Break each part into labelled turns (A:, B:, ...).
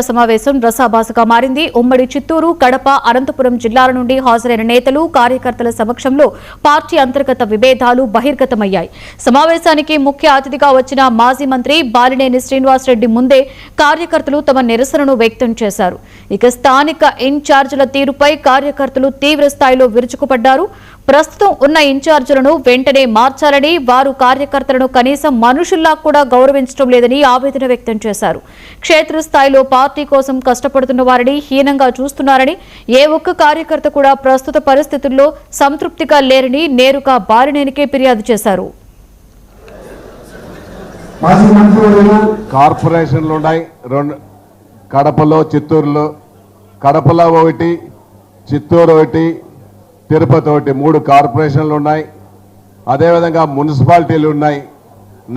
A: సమావేశం రసాభాసగా మారింది. ఉమ్మడి చిత్తూరు, కడప, అనంతపురం జిల్లాల నుండి హాజరైన నేతలు, కార్యకర్తల సమక్షంలో పార్టీ అంతర్గత విభేదాలు బహిర్గతమయ్యాయి. సమావేశానికి ముఖ్య అతిథిగా వచ్చిన మాజీ మంత్రి బాలినేని శ్రీనివాసరెడ్డి ముందే కార్యకర్తలు తమ నిరసనను వ్యక్తం చేశారు. ఇక స్థానిక ఇన్ఛార్జీల తీరుపై కార్యకర్తలు తీవ్ర స్థాయిలో విరుచుకుపడ్డారు. ప్రస్తుతం ఉన్న ఇన్ఛార్జీలను వెంటనే మార్చాలని, వారు కార్యకర్తలను కనీసం మనుషుల్లా కూడా గౌరవించడం లేదని ఆవేదన వ్యక్తం చేశారు. క్షేత్రస్థాయిలో పార్టీ కోసం కష్టపడుతున్న వారిని హీనంగా చూస్తున్నారని, ఏ ఒక్క కార్యకర్త కూడా ప్రస్తుత పరిస్థితుల్లో సంతృప్తిగా లేరని నేరుగా బాలినేనికే ఫిర్యాదు చేశారు.
B: కార్పొరేషన్లు ఉన్నాయి, కడపలో, చిత్తూరులో. కడపలో ఒకటి, చిత్తూరు ఒకటి, తిరుపతి ఒకటి, 3 కార్పొరేషన్లు ఉన్నాయి. అదేవిధంగా మున్సిపాలిటీలు ఉన్నాయి,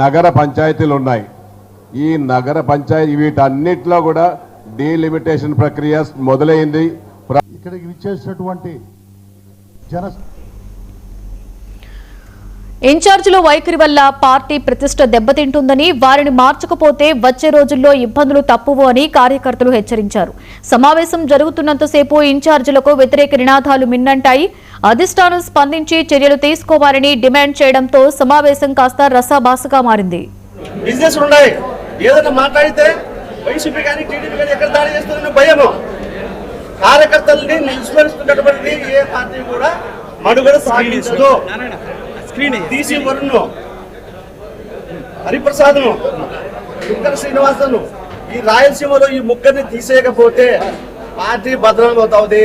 B: నగర పంచాయతీలు ఉన్నాయి. ఈ నగర పంచాయతీ వీటన్నిటిలో కూడా డీలిమిటేషన్ ప్రక్రియ మొదలైంది.
C: ఇక్కడికి విచ్చేసినటువంటి
A: ఇన్ఛార్జీల వైఖరి వల్ల పార్టీ ప్రతిష్ట దెబ్బతింటుందని, వారిని మార్చకపోతే వచ్చే రోజుల్లో ఇబ్బందులు తప్పువు అని కార్యకర్తలు హెచ్చరించారు. సమావేశం జరుగుతున్నంతసేపు ఇన్ఛార్జీలకు వ్యతిరేక నినాదాలు మిన్నంటాయి. అధిష్టానం స్పందించి చర్యలు తీసుకోవాలని డిమాండ్ చేయడంతో సమావేశం కాస్త రసాభాసగా మారింది.
D: బిజినెస్ ఉన్నాయి, ఏదైనా మాట్లాడితే వైసీపీ కానీ టీడీపీ కానీ ఎక్కడ దాడి చేస్తుందని భయము. కార్యకర్తల్ని విస్మరిస్తున్నటువంటి ఏ పార్టీ కూడా మడుగడ సాగించదు. తీసి వరుణ్, హరిప్రసాద్ను, దుర్గ శ్రీనివాసను, ఈ రాయలసీమలో ఈ ముగ్గురిని తీసేయకపోతే పార్టీ బదనాలు అవుతుంది.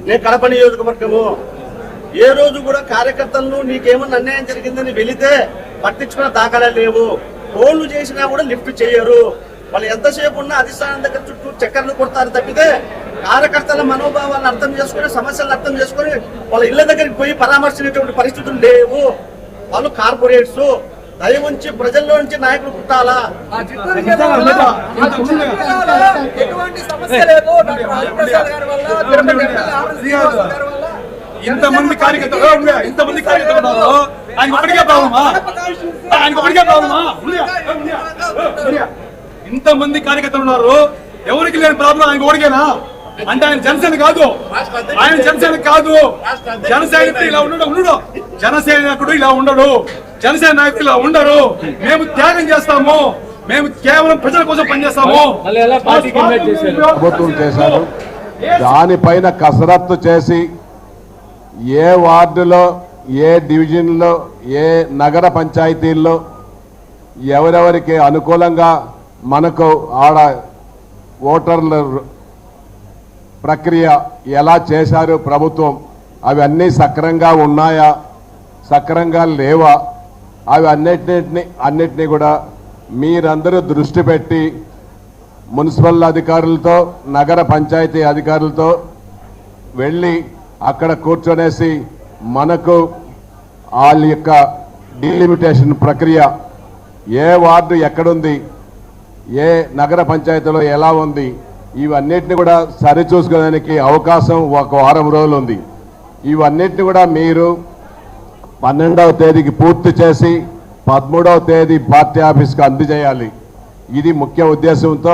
D: నేను కడప నియోజకవర్గము. ఏ రోజు కూడా కార్యకర్తలను నీకేమన్నా అన్యాయం జరిగిందని వెళితే పట్టించుకున్న దాఖలా లేవు. ఫోన్లు చేసినా కూడా లిఫ్ట్ చేయరు. వాళ్ళు ఎంతసేపు ఉన్నా అధిష్టానం దగ్గర చుట్టూ చక్కర్లు కొడతారు తప్పితే కార్యకర్తల మనోభావాలను అర్థం చేసుకుని, సమస్యలను అర్థం చేసుకుని వాళ్ళ ఇళ్ల దగ్గరికి పోయి పరామర్శించేటువంటి పరిస్థితులు లేవు. వాళ్ళు కార్పొరేట్స్. దయ ఉంచి ప్రజల్లో నుంచి నాయకులు పుట్టాలా.
E: ఇంతమంది కార్యకర్తలు ఇంతమంది కార్యకర్తలు ఉన్నారు, ఎవరికి లేని ప్రాబ్లం ఆయన ఓడికేనా అంటే? ఆయన జనసేన కాదు, ఆయన జనసేన కాదు. జనసైనికుడు ఇలా ఉండడు, జనసైనికుడు ఇలా ఉండడు, జనసేన నాయకులు ఇలా ఉండరు. మేము త్యాగం చేస్తాము, మేము కేవలం ప్రజల కోసం పనిచేస్తాము.
B: ప్రభుత్వం చేశారు, దానిపైన కసరత్తు చేసి ఏ వార్డులో, ఏ డివిజన్లో, ఏ నగర పంచాయతీల్లో ఎవరెవరికి అనుకూలంగా మనకు ఆడ ఓటర్ల ప్రక్రియ ఎలా చేశారు ప్రభుత్వం, అవి అన్నీ సక్రంగా ఉన్నాయా, సక్రంగా లేవా, అవి అన్నిటినీ కూడా మీరందరూ దృష్టి పెట్టి మున్సిపల్ అధికారులతో, నగర పంచాయతీ అధికారులతో వెళ్ళి అక్కడ కూర్చొనేసి మనకు వాళ్ళ యొక్క డీలిమిటేషన్ ప్రక్రియ, ఏ వార్డు ఎక్కడుంది, ఏ నగర పంచాయతీలో ఎలా ఉంది, ఇవన్నిటిని కూడా సరిచూసుకోవడానికి అవకాశం 1 వారం రోజులు ఉంది. ఇవన్నిటిని కూడా మీరు 12వ తేదీకి పూర్తి చేసి 13వ తేదీ పార్టీ ఆఫీస్కి అందజేయాలి. ఇది ముఖ్య ఉద్దేశంతో